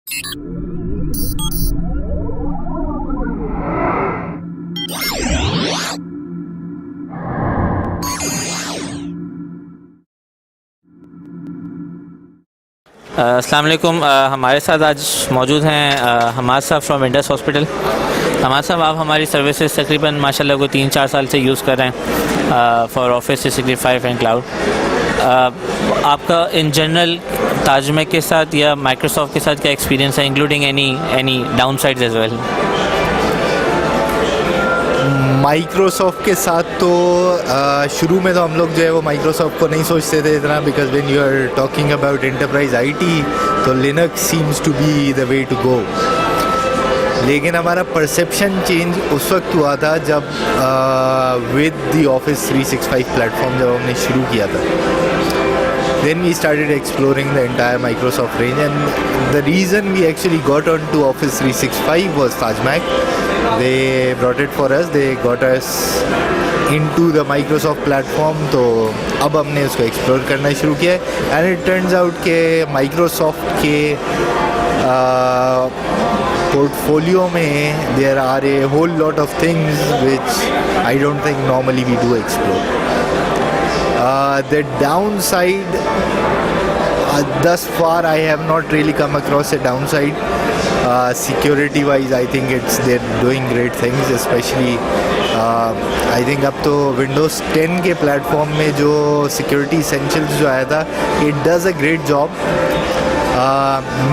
अस्सलाम वालेकुम। हमारे साथ आज मौजूद हैं हमाद साहब फ्रॉम इंडस हॉस्पिटल। हमाद साहब, आप हमारी सर्विसेज तकरीबन माशाल्लाह को 3-4 साल से यूज़ कर रहे हैं फॉर ऑफिस 365 एंड क्लाउड। आपका इन जनरल ताजमैक के साथ या माइक्रोसॉफ्ट के साथ क्या एक्सपीरियंस है, including any downsides as well? Microsoft के साथ तो शुरू में तो हम लोग जो है वो माइक्रोसॉफ्ट को नहीं सोचते थे इतना, because when you are talking about enterprise IT तो Linux seems to be the way to go. लेकिन हमारा परसेप्शन चेंज उस वक्त हुआ था जब विद द ऑफिस 365 प्लेटफॉर्म जब हमने शुरू किया था। Then we started exploring the entire Microsoft range, and the reason we actually got onto Office 365 was TajMac. They brought it for us, they got us into the Microsoft platform, तो अब हमने उसको explore करना शुरू किया है। And it turns out के Microsoft के पोर्टफोलियो में there are a whole lot of things which I don't think normally we do explore. The downside, thus far I have not really come across a downside. Security wise I think they're doing great things, especially I think अब तो Windows 10 के platform में जो Security Essentials जो आया था, it does a great job.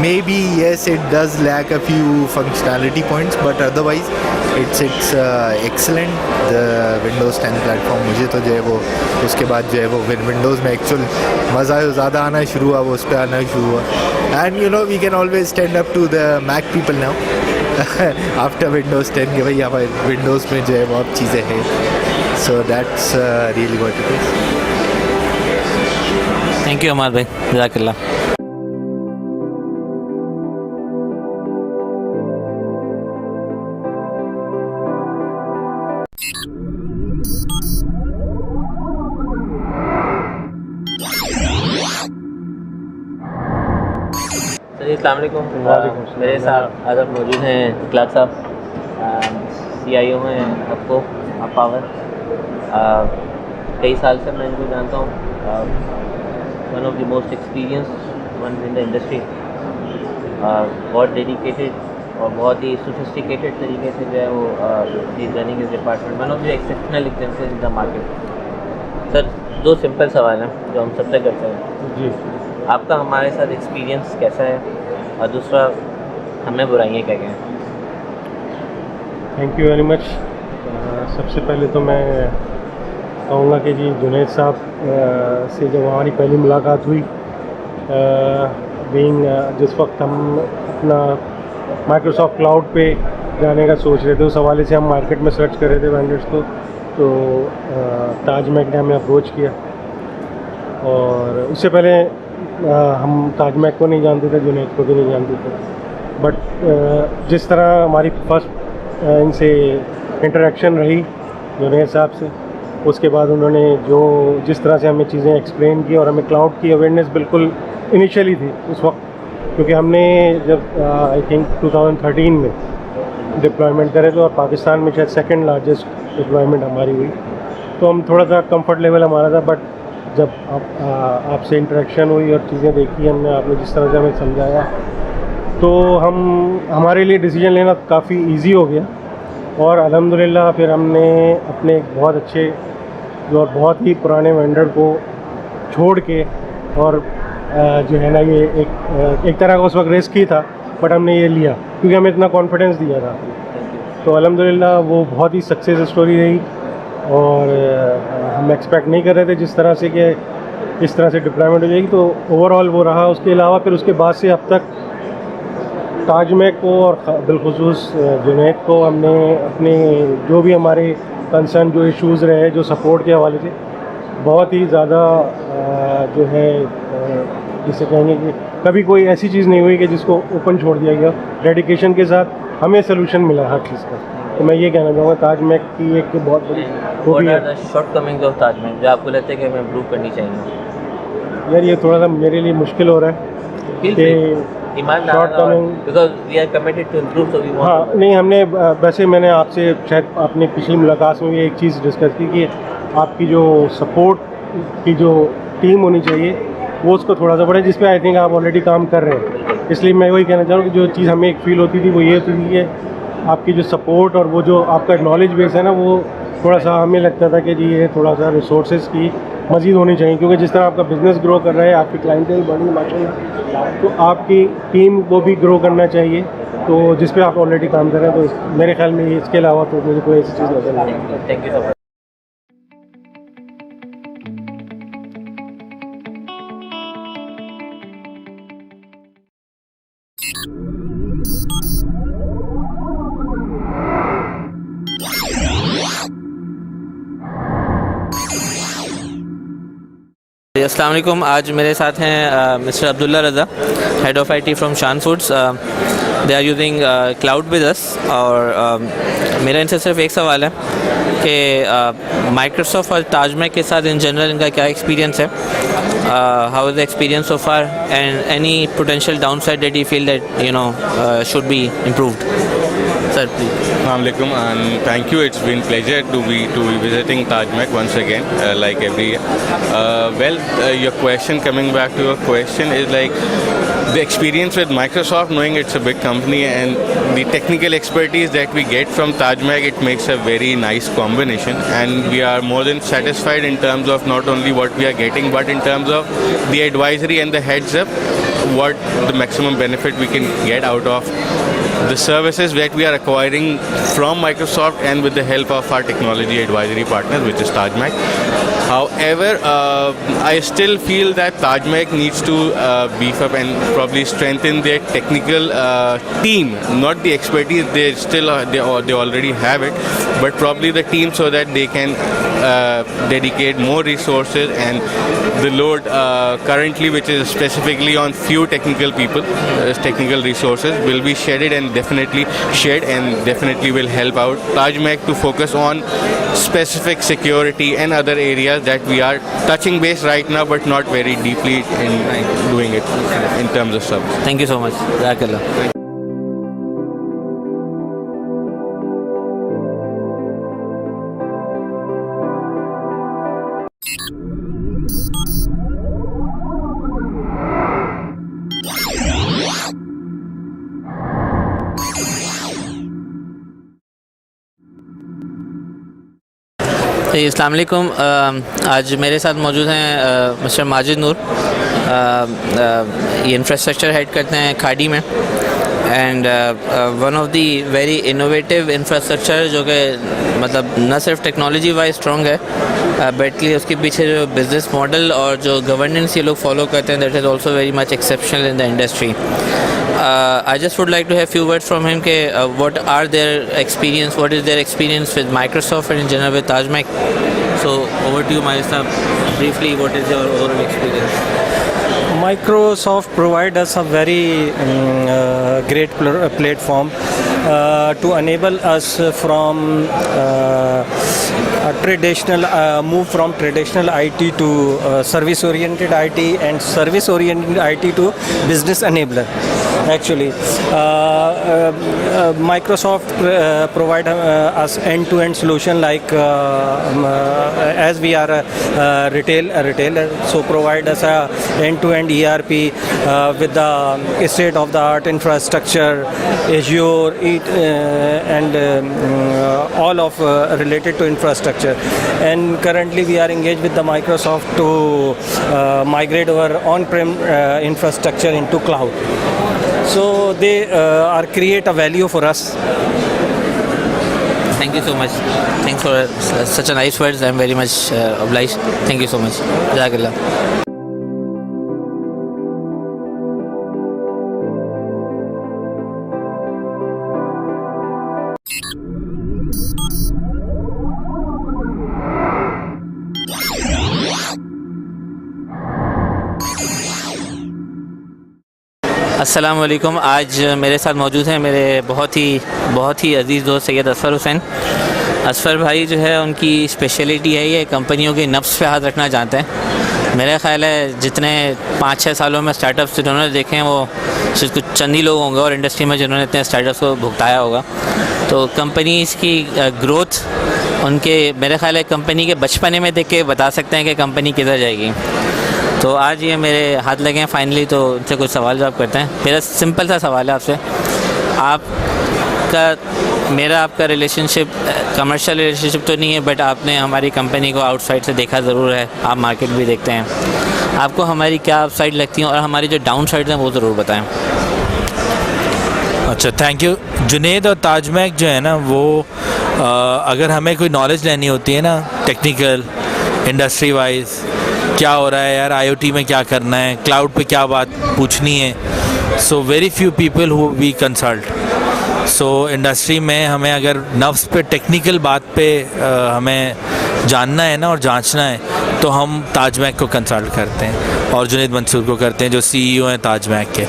Maybe yes, it does lack a few functionality points, but otherwise it's excellent. The Windows 10 platform मुझे तो जो है वो उसके बाद जो है वो विंडोज़ में एक्चुअल मज़ा ज़्यादा आना शुरू हुआ, वो उस पर आना शुरू हुआ। And you know we can always stand up to the Mac people now after Windows 10 के भाई हमारे विंडोज़ में जो है बहुत चीज़ें हैं। So that's really what it is. Thank you Hamad भाई, जज़ाकल्लाह। अस्सलाम वालेकुम। मेरे साथ आज मौजूद हैं क्लार्क साहब, CIO हैं आपको आप पावर। कई साल से मैं इनको जानता हूँ। One of the most experienced one in the industry. बहुत डेडिकेटेड और बहुत ही सोफिस्टिकेटेड तरीके से जो है वो रनिंग इस department, one of the exceptional examples in the market. Sir, 2 simple सवाल हैं जो हम सबसे करते हैं जी। आपका हमारे साथ एक्सपीरियंस कैसा है, और दूसरा हमें बुराइयाँ क्या क्या हैं? Thank you very much. सबसे पहले तो मैं कहूँगा कि जी जुनैद साहब से जब हमारी पहली मुलाकात हुई, जिस वक्त हम अपना माइक्रोसॉफ्ट क्लाउड पे जाने का सोच रहे थे, उस हवाले से हम मार्केट में सर्च कर रहे थे वेंडर्स को, तो ताजमैक ने हमें अप्रोच किया। और उससे पहले हम ताजमैक को नहीं जानते थे, जुनैद को भी नहीं जानते थे। बट जिस तरह हमारी फर्स्ट इनसे इंटरेक्शन रही जुनैद साहब से, उसके बाद उन्होंने जिस तरह से हमें चीज़ें एक्सप्लेन की और हमें क्लाउड की अवेयरनेस बिल्कुल इनिशियली थी उस वक्त, क्योंकि हमने जब आई थिंक 2013 में डिप्लॉयमेंट करे थे और पाकिस्तान में शायद सेकंड लार्जेस्ट डिप्लॉयमेंट हमारी हुई, तो हम थोड़ा सा कंफर्ट लेवल हमारा था। बट जब आपसे इंटरेक्शन हुई और चीज़ें देखी हमने, आपने जिस तरह से हमें समझाया, तो हमारे लिए डिसीजन लेना काफ़ी इजी हो गया। और अल्हम्दुलिल्लाह फिर हमने अपने बहुत अच्छे और बहुत ही पुराने वेंडर को छोड़ के, और जो है ना ये एक तरह का उस वक्त रिस्क ही था, बट हमने ये लिया क्योंकि हमें इतना कॉन्फिडेंस दिया था। तो अल्हम्दुलिल्लाह वो बहुत ही सक्सेस स्टोरी रही, और हम एक्सपेक्ट नहीं कर रहे थे जिस तरह से कि इस तरह से डिप्लॉयमेंट हो जाएगी, तो ओवरऑल वो रहा। उसके अलावा फिर उसके बाद से अब तक ताजमैक को और बिलखुसूस जुनैद को हमने अपने जो भी हमारे कंसर्न, जो इश्यूज़ रहे, जो सपोर्ट के हवाले से बहुत ही ज़्यादा जो है जिसे कहेंगे कि कभी कोई ऐसी चीज़ नहीं हुई कि जिसको ओपन छोड़ दिया गया। डेडिकेशन के साथ हमें सोल्यूशन मिला हर चीज़ का। तो मैं ये कहना चाहूँगा ताजमैक की एक बहुत बड़ी खूबी है। शॉर्टकमिंग्स ऑफ ताजमैक जो आपको लगता है कि हमें इम्प्रूव करनी चाहिए? यार ये थोड़ा सा मेरे लिए मुश्किल हो रहा है कि demand shortcoming. because we are committed to improve, so we want हाँ to. नहीं, हमने वैसे मैंने आपसे शायद अपनी पिछली मुलाकात में भी एक चीज़ डिस्कस की कि आपकी जो सपोर्ट की जो टीम होनी चाहिए वो उसको थोड़ा सा बढ़े, जिस पे आई थिंक आप ऑलरेडी काम कर रहे हैं। इसलिए मैं वही कहना चाह रहा हूँ कि जो चीज़ हमें एक फील होती थी वो ये होती थी कि आपकी जो सपोर्ट और वो जो आपका नॉलेज बेस है ना, वो थोड़ा सा हमें लगता था कि जी ये थोड़ा सा रिसोर्सेज की मज़ीद होनी चाहिए, क्योंकि जिस तरह आपका बिज़नेस ग्रो कर रहा है, आपकी क्लाइंटेल बढ़ी माशाल्लाह, तो आपकी टीम को भी ग्रो करना चाहिए, तो जिस पे आप ऑलरेडी काम कर रहे हैं। तो मेरे ख्याल में इसके अलावा तो मुझे कोई ऐसी चीज़ नजर नहीं आई। Thank you so much. अस्सलाम वालेकुम। आज मेरे साथ हैं mister Abdullah Raza, head of IT from Shan foods. They are using cloud with us. और मेरा इनसे सिर्फ एक सवाल है कि माइक्रोसॉफ्ट और ताजमहल के साथ इन जनरल इनका क्या एक्सपीरियंस है, how is the experience so far, and any potential down side that you feel that should be improved. Sir, please. Assalamualaikum and thank you. It's been pleasure to be visiting Taj Mahal once again, like every year. Your question, coming back to your question, is like the experience with Microsoft, knowing it's a big company, and the technical expertise that we get from Taj Mahal, it makes a very nice combination, and we are more than satisfied in terms of not only what we are getting, but in terms of the advisory and the heads up, what the maximum benefit we can get out of the services that we are acquiring from Microsoft and with the help of our technology advisory partners, which is Taj Mahal. However, I still feel that Taj Mahal needs to beef up and probably strengthen their technical team, not the expertise. They already have it, but probably the team, so that they can dedicate more resources, and the load currently, which is specifically on few technical people, technical resources, will be shedded and definitely shed, and definitely will help out Taj Mahal to focus on specific security and other areas that we are touching base right now, but not very deeply in doing it in terms of service. Thank you so much. Jazakallah. अस्सलाम वालेकुम। आज मेरे साथ मौजूद हैं mister Majid नूर। ये infrastructure head करते हैं खाड़ी में, and one of the very innovative infrastructure, जो कि मतलब न सिर्फ टेक्नोलॉजी वाइज स्ट्रॉन्ग है, बल्कि उसके पीछे जो बिज़नेस मॉडल और जो गवर्नेंस ये लोग फॉलो करते हैं, that is also very much exceptional in the industry. I just would like to have few words from him ke what is their experience with Microsoft and in general with Taj Mahal. So over to you, Majid sahab, briefly what is your overall experience? Microsoft provide us a very great platform to enable us from move from traditional IT to service oriented IT, and service oriented IT to business enabler. Actually, Microsoft provide us end-to-end solution, like as we are a retailer, so provide us a end-to-end ERP with the state-of-the-art infrastructure, Azure, and all of related to infrastructure. And currently we are engaged with the Microsoft to migrate our on-prem infrastructure into cloud. So they are create a value for us. Thank you so much. Thanks for such a nice words. I'm very much obliged. Thank you so much. Jazakallah. अस्सलाम वालेकुम। आज मेरे साथ मौजूद हैं मेरे बहुत ही अज़ीज़ दोस्त सैयद असफ़र हुसैन। असफ़र भाई जो है, उनकी स्पेशलिटी है ये कंपनियों के नफ्स पे हाथ रखना जानते हैं। मेरा ख्याल है जितने 5-6 सालों में स्टार्टअप्स जिन्होंने देखे हैं वो सिर्फ कुछ चंद ही लोग होंगे और इंडस्ट्री में जिन्होंने इतने स्टार्टअप्स को भुगताया होगा। तो कंपनीज़ की ग्रोथ उनके मेरे ख्याल है कंपनी के बचपने में देख के बता सकते हैं कि कंपनी किधर जाएगी। तो आज ये मेरे हाथ लगे हैं फाइनली, तो उनसे कुछ सवाल जवाब करते हैं। मेरा सिंपल सा सवाल है आपसे, आपका रिलेशनशिप कमर्शियल रिलेशनशिप तो नहीं है, बट आपने हमारी कंपनी को आउटसाइड से देखा ज़रूर है, आप मार्केट भी देखते हैं। आपको हमारी क्या अपसाइड लगती है और हमारी जो डाउन साइड हैं वो ज़रूर बताएं। अच्छा, थैंक यू। जुनेद और ताज महक जो है ना वो अगर हमें कोई नॉलेज लेनी होती है ना टेक्निकल इंडस्ट्री वाइज, क्या हो रहा है यार IoT में, क्या करना है, क्लाउड पे क्या बात पूछनी है, so very few people who we consult. So industry में हमें अगर नफ्स पे टेक्निकल बात पे हमें जानना है ना और जांचना है तो हम ताज महक को कंसल्ट करते हैं और जुनेद मंसूर को करते हैं जो CEO हैं ताज महक के।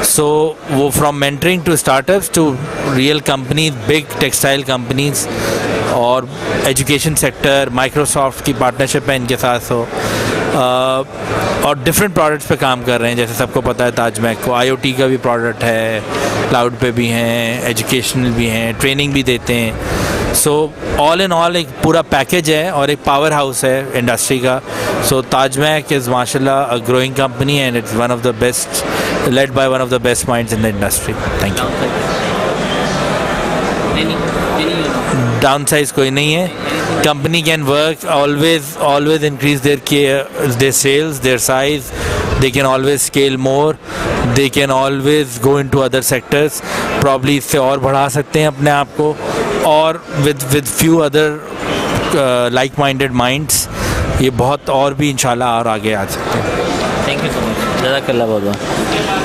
सो वो from mentoring to startups to real companies, big textile companies और एजुकेशन सेक्टर, माइक्रोसॉफ्ट की पार्टनरशिप है इनके साथ हो और डिफरेंट प्रोडक्ट्स पे काम कर रहे हैं। जैसे सबको पता है ताज महक को IoT का भी प्रोडक्ट है, क्लाउड पे भी हैं, एजुकेशनल भी हैं, ट्रेनिंग भी देते हैं। सो ऑल इन ऑल एक पूरा पैकेज है और एक पावर हाउस है इंडस्ट्री का। सो ताज महक इज़ माशाल्लाह a growing company and it's one of the best, led by one of the best minds in the industry. Thank you. Downsize कोई नहीं है। Company can work always increase their sales, their size. They can always scale more. They can always go into other sectors. Probably इससे और बढ़ा सकते हैं अपने आप को और with few other like-minded minds ये बहुत और भी इंशाल्लाह और आगे आ सकते हैं। थैंक यू सो मच, जज़ाकल्लाह बहुत बहुत।